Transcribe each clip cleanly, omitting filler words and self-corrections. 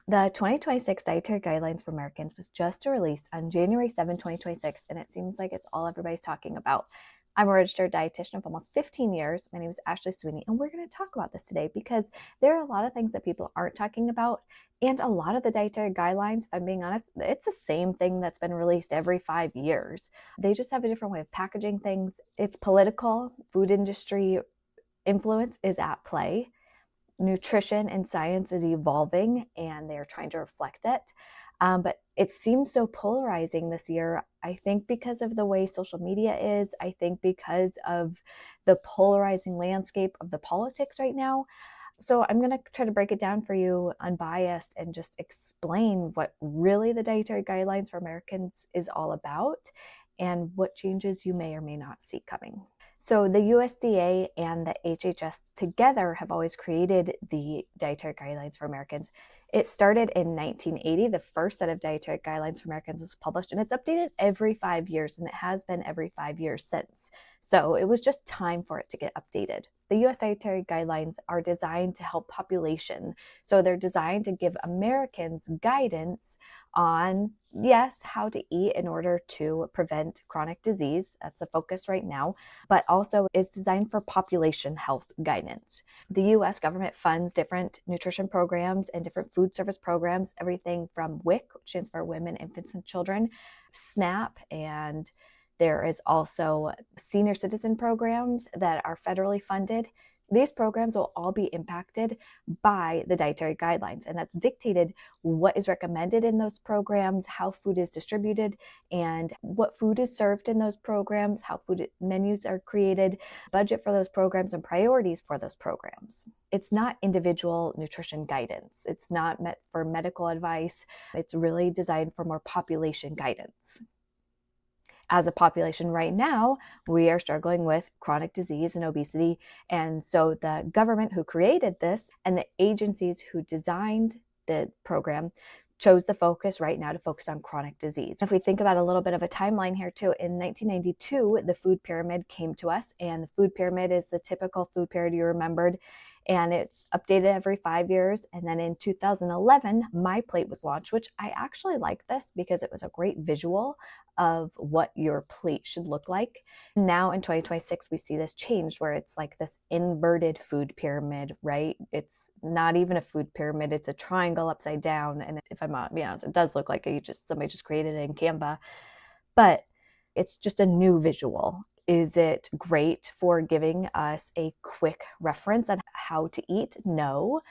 The 2026 Dietary Guidelines for Americans was just released on January 7, 2026, and it seems like it's all everybody's talking about. I'm a registered dietitian of almost 15 years. My name is Ashley Sweeney, and we're going to talk about this today because there are a lot of things that people aren't talking about. And a lot of the dietary guidelines, if I'm being honest, it's the same thing that's been released every 5 years. They just have a different way of packaging things. It's political, food industry influence is at play. Nutrition and science is evolving and they're trying to reflect it. But it seems so polarizing this year. I think because of the way social media is, I think because of the polarizing landscape of the politics right now. So I'm going to try to break it down for you unbiased and just explain what really the Dietary Guidelines for Americans is all about and what changes you may or may not see coming. So the USDA and the HHS together have always created the Dietary Guidelines for Americans. It started in 1980. The first set of Dietary Guidelines for Americans was published, and it's updated every 5 years, and it has been every 5 years since. So it was just time for it to get updated. The US Dietary Guidelines are designed to help population. So they're designed to give Americans guidance on, yes, how to eat in order to prevent chronic disease. That's the focus right now, but also is designed for population health guidance. The US government funds different nutrition programs and different food service programs, everything from WIC, which stands for Women, Infants, and Children, SNAP, and there is also senior citizen programs that are federally funded. These programs will all be impacted by the dietary guidelines, and that's dictated what is recommended in those programs, how food is distributed, and what food is served in those programs, how food menus are created, budget for those programs, and priorities for those programs. It's not individual nutrition guidance. It's not meant for medical advice. It's really designed for more population guidance. As a population right now, we are struggling with chronic disease and obesity. And so the government who created this and the agencies who designed the program chose the focus right now to focus on chronic disease. If we think about a little bit of a timeline here too, in 1992, the food pyramid came to us, and the food pyramid is the typical food pyramid you remembered, and it's updated every 5 years. And then in 2011, My Plate was launched, which I actually like this because it was a great visual of what your plate should look like. Now in 2026, we see this changed where it's like this inverted food pyramid, right? It's not even a food pyramid, it's a triangle upside down. And if I'm not being honest, it does look like somebody just created it in Canva, but it's just a new visual. Is it great for giving us a quick reference on how to eat? No,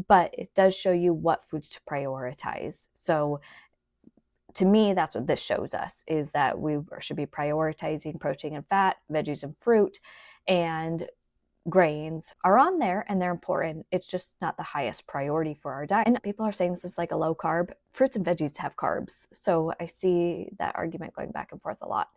but it does show you what foods to prioritize. So to me, that's what this shows us, is that we should be prioritizing protein and fat, veggies and fruit, and grains are on there and they're important. It's just not the highest priority for our diet. And people are saying this is like a low carb. Fruits and veggies have carbs. So I see that argument going back and forth a lot.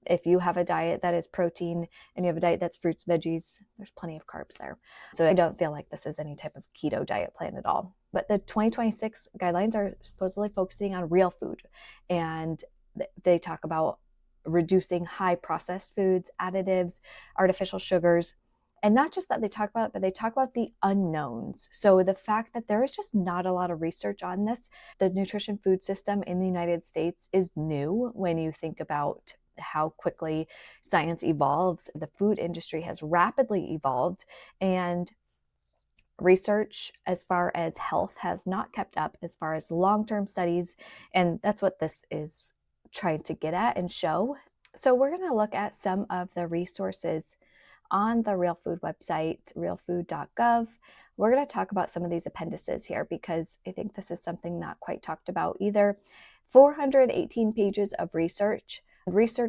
If you have a diet that is protein and you have a diet that's fruits, veggies, there's plenty of carbs there. So I don't feel like this is any type of keto diet plan at all. But the 2026 guidelines are supposedly focusing on real food. And they talk about reducing high processed foods, additives, artificial sugars. And not just that they talk about it, but they talk about the unknowns. So the fact that there is just not a lot of research on this. The nutrition food system in the United States is new when you think about how quickly science evolves. The food industry has rapidly evolved, and research as far as health has not kept up as far as long-term studies. And that's what this is trying to get at and show. So we're going to look at some of the resources on the Real Food website, realfood.gov. We're going to talk about some of these appendices here because I think this is something not quite talked about either. 418 pages of research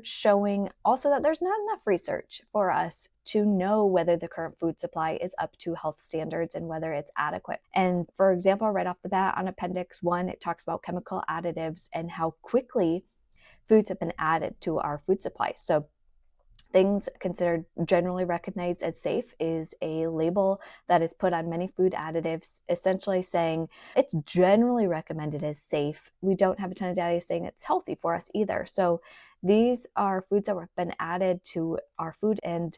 showing also that there's not enough research for us to know whether the current food supply is up to health standards and whether it's adequate. And for example, right off the bat on Appendix 1, it talks about chemical additives and how quickly foods have been added to our food supply. So things considered generally recognized as safe is a label that is put on many food additives, essentially saying it's generally recommended as safe. We don't have a ton of data saying it's healthy for us either. So these are foods that have been added to our food, and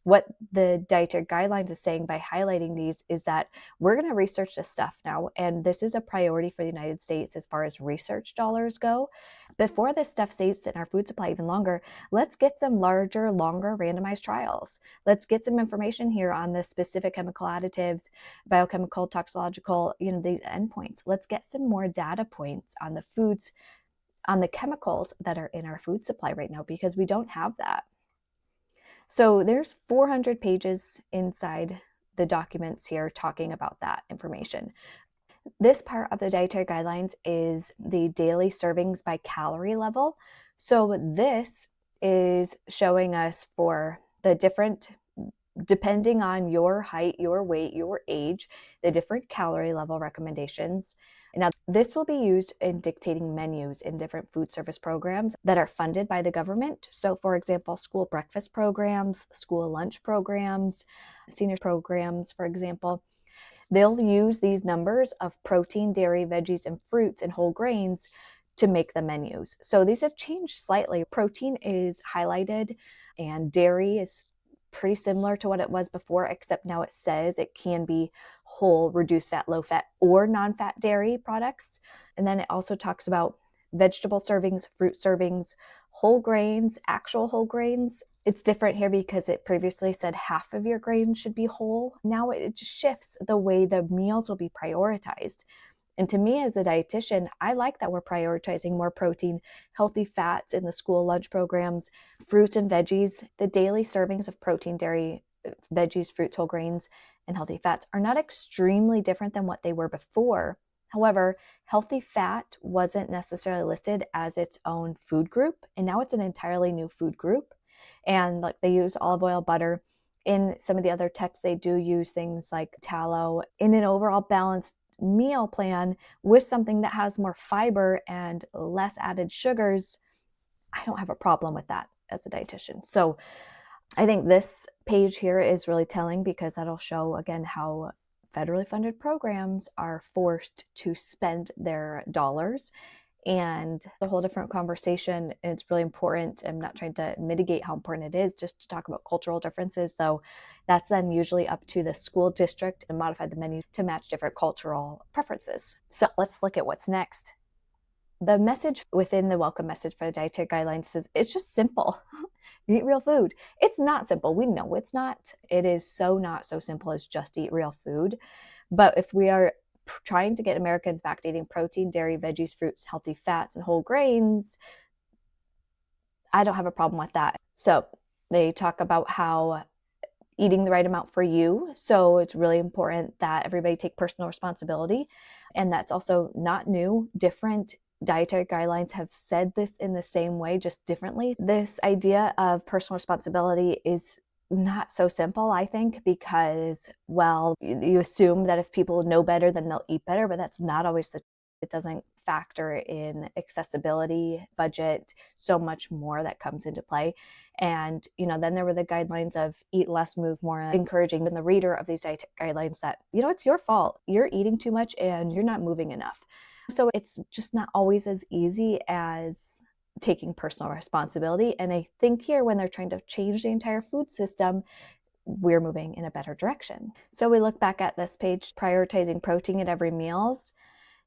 What the Dietary Guidelines is saying by highlighting these is that we're going to research this stuff now, and this is a priority for the United States as far as research dollars go. Before this stuff stays in our food supply even longer, let's get some larger, longer randomized trials. Let's get some information here on the specific chemical additives, biochemical, toxicological, these endpoints. Let's get some more data points on the foods, on the chemicals that are in our food supply right now, because we don't have that. So there's 400 pages inside the documents here talking about that information. This part of the dietary guidelines is the daily servings by calorie level. So this is showing us for the different, depending on your height, your weight, your age, the different calorie level recommendations. Now, this will be used in dictating menus in different food service programs that are funded by the government. So, for example, school breakfast programs, school lunch programs, senior programs, for example, they'll use these numbers of protein, dairy, veggies, and fruits and whole grains to make the menus. So these have changed slightly. Protein is highlighted and dairy is pretty similar to what it was before, except now it says it can be whole, reduced fat, low fat, or non-fat dairy products. And then it also talks about vegetable servings, fruit servings, whole grains, actual whole grains. It's different here because it previously said half of your grains should be whole. Now it just shifts the way the meals will be prioritized. And to me as a dietitian, I like that we're prioritizing more protein, healthy fats in the school lunch programs, fruits and veggies. The daily servings of protein, dairy, veggies, fruits, whole grains, and healthy fats are not extremely different than what they were before. However, healthy fat wasn't necessarily listed as its own food group, and now it's an entirely new food group. And like they use olive oil, butter. In some of the other texts, they do use things like tallow. In an overall balanced meal plan with something that has more fiber and less added sugars, I don't have a problem with that as a dietitian. So I think this page here is really telling because that'll show again how federally funded programs are forced to spend their dollars, and a whole different conversation. And it's really important. I'm not trying to mitigate how important it is, just to talk about cultural differences, though that's then usually up to the school district and modify the menu to match different cultural preferences. So let's look at what's next. The message within the welcome message for the dietary guidelines says it's just simple. Eat real food. It's not simple. We know it's not. It is so not so simple as just eat real food. But if we are trying to get Americans back to eating protein, dairy, veggies, fruits, healthy fats, and whole grains, I don't have a problem with that. So they talk about how eating the right amount for you. So it's really important that everybody take personal responsibility. And that's also not new. Different dietary guidelines have said this in the same way, just differently. This idea of personal responsibility is not so simple, I think, because, well, you assume that if people know better, then they'll eat better, but that's not always it doesn't factor in accessibility, budget, so much more that comes into play. And, then there were the guidelines of eat less, move more, encouraging in the reader of these diet guidelines that, it's your fault. You're eating too much and you're not moving enough. So it's just not always as easy as taking personal responsibility. And I think here, when they're trying to change the entire food system, we're moving in a better direction. So we look back at this page, prioritizing protein at every meals.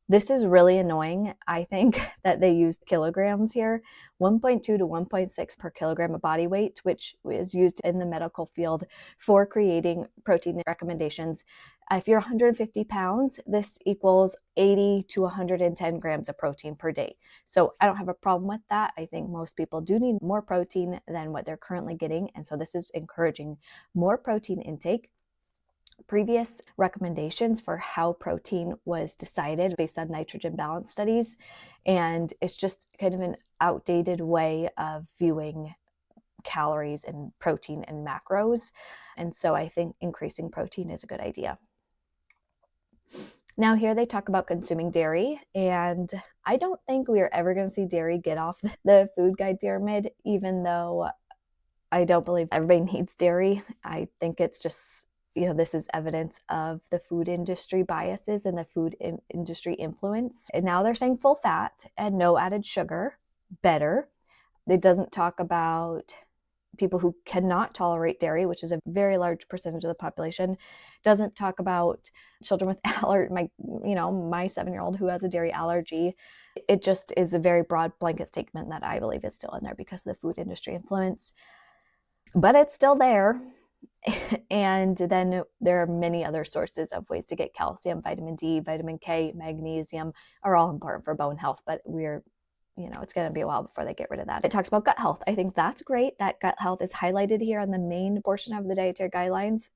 This is really annoying. I think that they used kilograms here, 1.2 to 1.6 per kilogram of body weight, which is used in the medical field for creating protein recommendations. If you're 150 pounds, this equals 80 to 110 grams of protein per day. So I don't have a problem with that. I think most people do need more protein than what they're currently getting. And so this is encouraging more protein intake. Previous recommendations for how protein was decided based on nitrogen balance studies, and it's just kind of an outdated way of viewing calories and protein and macros. And so I think increasing protein is a good idea. Now here they talk about consuming dairy, and I don't think we are ever going to see dairy get off the food guide pyramid, even though I don't believe everybody needs dairy. I think it's just, this is evidence of the food industry biases and the food industry influence. And now they're saying full fat and no added sugar, better. It doesn't talk about people who cannot tolerate dairy, which is a very large percentage of the population. Doesn't talk about children with my 7-year-old who has a dairy allergy. It just is a very broad blanket statement that I believe is still in there because of the food industry influence, but it's still there. And then there are many other sources of ways to get calcium. Vitamin D, vitamin K, magnesium are all important for bone health, but it's going to be a while before they get rid of that. It talks about gut health. I think that's great that gut health is highlighted here on the main portion of the dietary guidelines.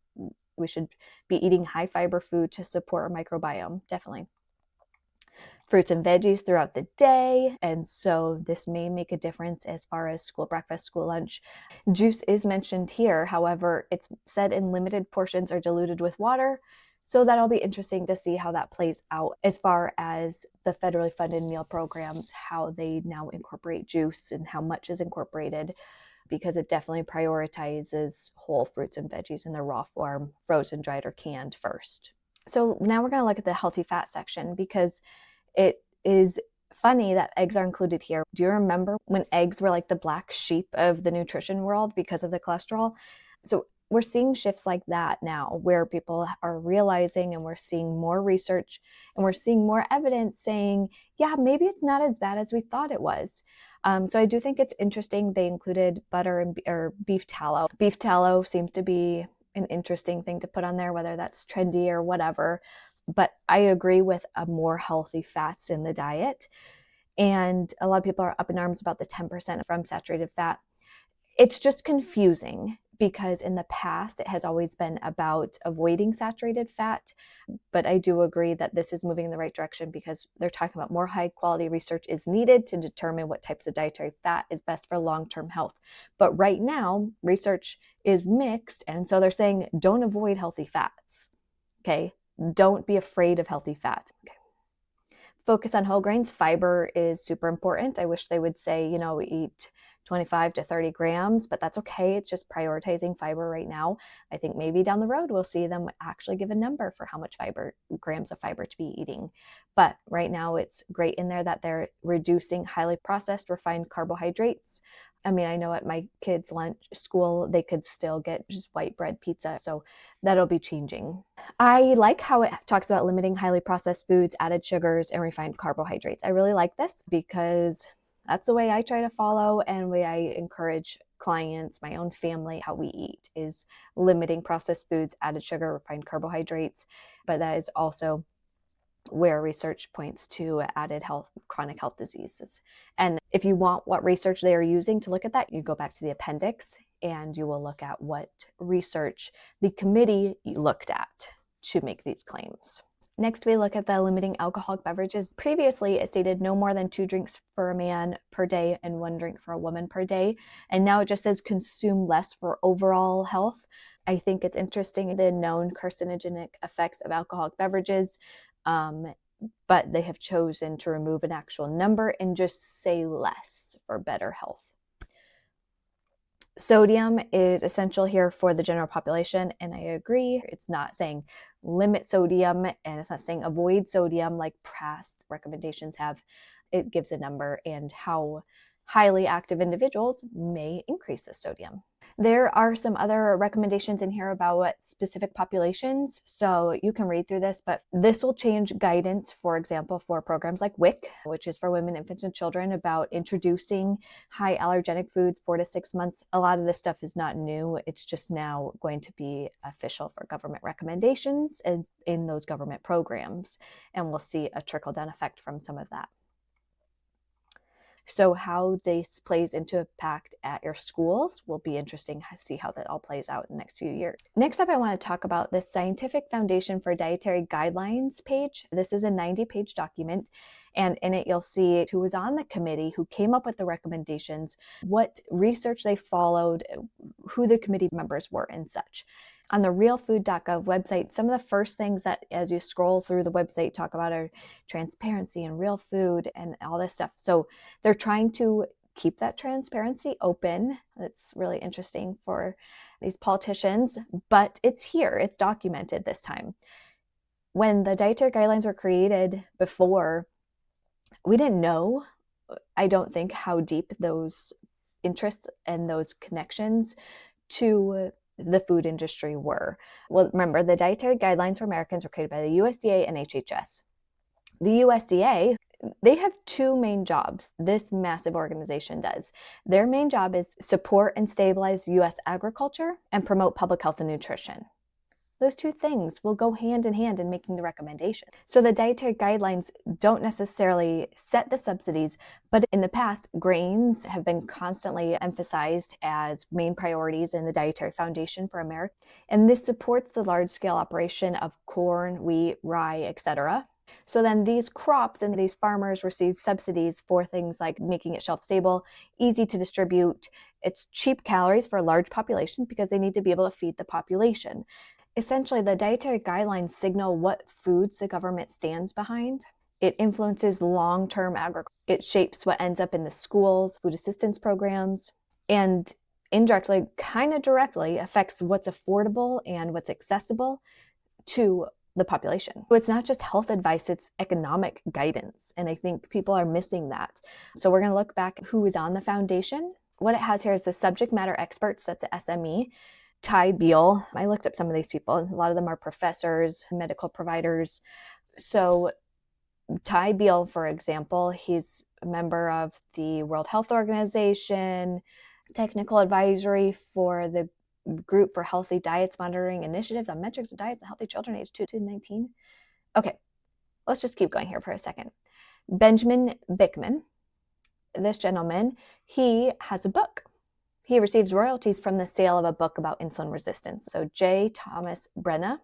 We should be eating high fiber food to support our microbiome, definitely. Fruits and veggies throughout the day, and so this may make a difference as far as school breakfast, school lunch. Juice is mentioned here, however, it's said in limited portions or diluted with water, so that'll be interesting to see how that plays out as far as the federally funded meal programs, how they now incorporate juice and how much is incorporated, because it definitely prioritizes whole fruits and veggies in their raw form, frozen, dried, or canned first. So now we're going to look at the healthy fat section, because it is funny that eggs are included here. Do you remember when eggs were like the black sheep of the nutrition world because of the cholesterol? So we're seeing shifts like that now, where people are realizing, and we're seeing more research and we're seeing more evidence saying, yeah, maybe it's not as bad as we thought it was. So I do think it's interesting they included butter or beef tallow. Beef tallow seems to be an interesting thing to put on there, whether that's trendy or whatever. But I agree with a more healthy fats in the diet. And a lot of people are up in arms about the 10% from saturated fat. It's just confusing because in the past, it has always been about avoiding saturated fat. But I do agree that this is moving in the right direction because they're talking about more high quality research is needed to determine what types of dietary fat is best for long-term health. But right now, research is mixed. And so they're saying, don't avoid healthy fats. Okay. Don't be afraid of healthy fats. Okay. Focus on whole grains. Fiber is super important. I wish they would say, eat 25 to 30 grams, but that's okay. It's just prioritizing fiber right now. I think maybe down the road, we'll see them actually give a number for how much grams of fiber to be eating. But right now it's great in there that they're reducing highly processed, refined carbohydrates. I mean, I know at my kids' school, they could still get just white bread pizza. So that'll be changing. I like how it talks about limiting highly processed foods, added sugars, and refined carbohydrates. I really like this because that's the way I try to follow and way I encourage clients, my own family, how we eat is limiting processed foods, added sugar, refined carbohydrates. But that is also where research points to added chronic health diseases. And if you want what research they are using to look at that, you go back to the appendix and you will look at what research the committee looked at to make these claims. Next, we look at the limiting alcoholic beverages. Previously, it stated no more than 2 drinks for a man per day and 1 drink for a woman per day. And now it just says consume less for overall health. I think it's interesting the known carcinogenic effects of alcoholic beverages, but they have chosen to remove an actual number and just say less for better health. Sodium is essential here for the general population, and I agree. It's not saying limit sodium, and it's not saying avoid sodium like past recommendations have. It gives a number and how highly active individuals may increase the sodium. There are some other recommendations in here about specific populations, so you can read through this, but this will change guidance, for example, for programs like WIC, which is for women, infants, and children, about introducing high allergenic foods 4 to 6 months. A lot of this stuff is not new. It's just now going to be official for government recommendations in those government programs, and we'll see a trickle-down effect from some of that. So how this plays into impact at your schools will be interesting to see how that all plays out in the next few years. Next up, I want to talk about the Scientific Foundation for Dietary Guidelines page. This is a 90-page document, and in it you'll see who was on the committee, who came up with the recommendations, what research they followed, who the committee members were, and such. On the realfood.gov website, some of the first things that as you scroll through the website talk about are transparency and real food and all this stuff. So they're trying to keep that transparency open. It's really interesting for these politicians, but it's here, it's documented this time. When the dietary guidelines were created before, we didn't know, I don't think, how deep those interests and those connections to the food industry were. Well, remember, the Dietary Guidelines for Americans were created by the USDA and HHS. The USDA, they have two main jobs. This massive organization does. Their main job is support and stabilize U.S. agriculture and promote public health and nutrition. Those two things will go hand in hand in making the recommendation. So the dietary guidelines don't necessarily set the subsidies, but in the past, grains have been constantly emphasized as main priorities in the Dietary Foundation for America. And this supports the large-scale operation of corn, wheat, rye, etc. So then these crops and these farmers receive subsidies for things like making it shelf stable, easy to distribute. It's cheap calories for large populations because they need to be able to feed the population. Essentially, the dietary guidelines signal what foods the government stands behind. It influences long-term agriculture. It shapes what ends up in the schools, food assistance programs, and indirectly, kind of directly, affects what's affordable and what's accessible to the population. So it's not just health advice, it's economic guidance. And I think people are missing that. So we're going to look back at who is on the foundation. What it has here is the subject matter experts, that's the SME. Ty Beal, I looked up some of these people, and a lot of them are professors, medical providers. So Ty Beal, for example, he's a member of the World Health Organization, technical advisory for the Group for Healthy Diets Monitoring Initiatives on Metrics of Diets of Healthy Children aged 2 to 19. Okay, let's just keep going here for a second. Benjamin Bickman, this gentleman, he has a book. He receives royalties from the sale of a book about insulin resistance. So J. Thomas Brenna,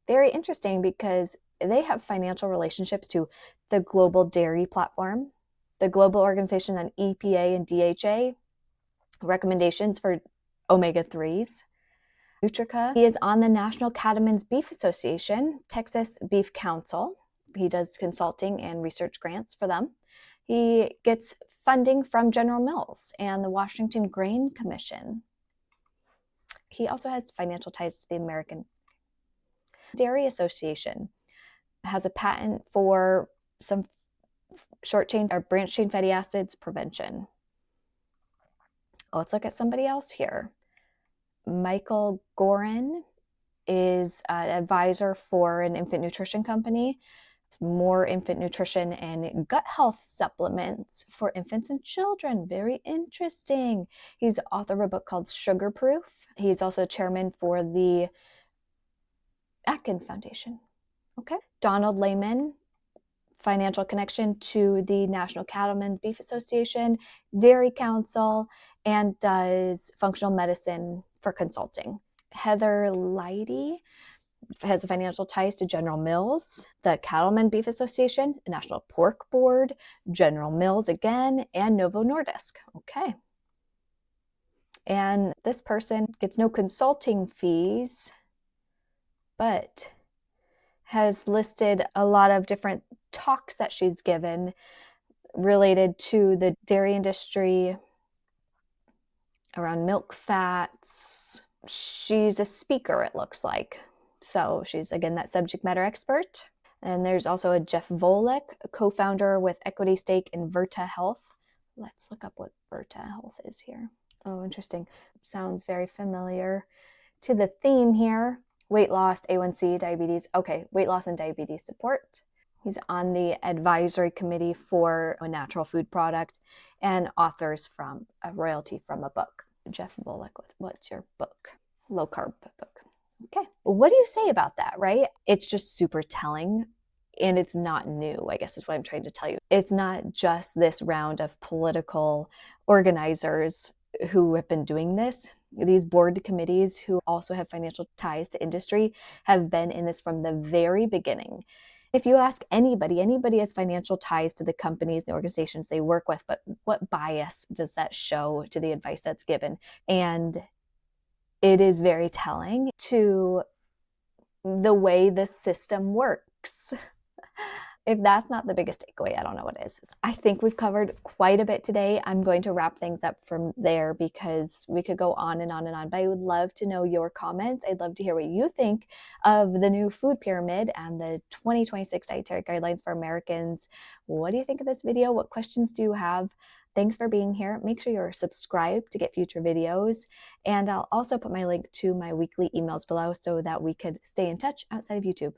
very interesting because they have financial relationships to the Global Dairy Platform, the Global Organization on EPA and DHA, recommendations for omega-3s, Nutrica. He is on the National Cattlemen's Beef Association, Texas Beef Council. He does consulting and research grants for them. He gets funding from General Mills and the Washington Grain Commission. He also has financial ties to the American Dairy Association, has a patent for some short chain or branch chain fatty acids prevention. Let's look at somebody else here. Michael Gorin is an advisor for an infant nutrition company. More infant nutrition and gut health supplements for infants and children. Very interesting. He's author of a book called Sugar Proof. He's also chairman for the Atkins Foundation. Okay. Donald Lehman, financial connection to the National Cattlemen's Beef Association, Dairy Council, and does functional medicine for consulting. Heather Leidy has financial ties to General Mills, the Cattlemen Beef Association, National Pork Board, General Mills again, and Novo Nordisk. Okay. And this person gets no consulting fees, but has listed a lot of different talks that she's given related to the dairy industry, around milk fats. She's a speaker, it looks like. So she's, again, that subject matter expert. And there's also a Jeff Volek, a co-founder with equity stake in Virta Health. Let's look up what Virta Health is here. Oh, interesting. Sounds very familiar to the theme here. Weight loss, A1C, diabetes. Okay, weight loss and diabetes support. He's on the advisory committee for a natural food product and authors from a royalty from a book. Jeff Volek, what's your book? Low carb book. Okay. What do you say about that, right? It's just super telling, and it's not new, I guess is what I'm trying to tell you. It's not just this round of political organizers who have been doing this. These board committees who also have financial ties to industry have been in this from the very beginning. If you ask anybody has financial ties to the companies, the organizations they work with, but what bias does that show to the advice that's given? And it is very telling to the way the system works. If that's not the biggest takeaway, I don't know what is. I think we've covered quite a bit today. I'm going to wrap things up from there because we could go on and on and on, but I would love to know your comments. I'd love to hear what you think of the new food pyramid and the 2026 Dietary Guidelines for Americans. What do you think of this video? What questions do you have? Thanks for being here. Make sure you're subscribed to get future videos. And I'll also put my link to my weekly emails below so that we could stay in touch outside of YouTube.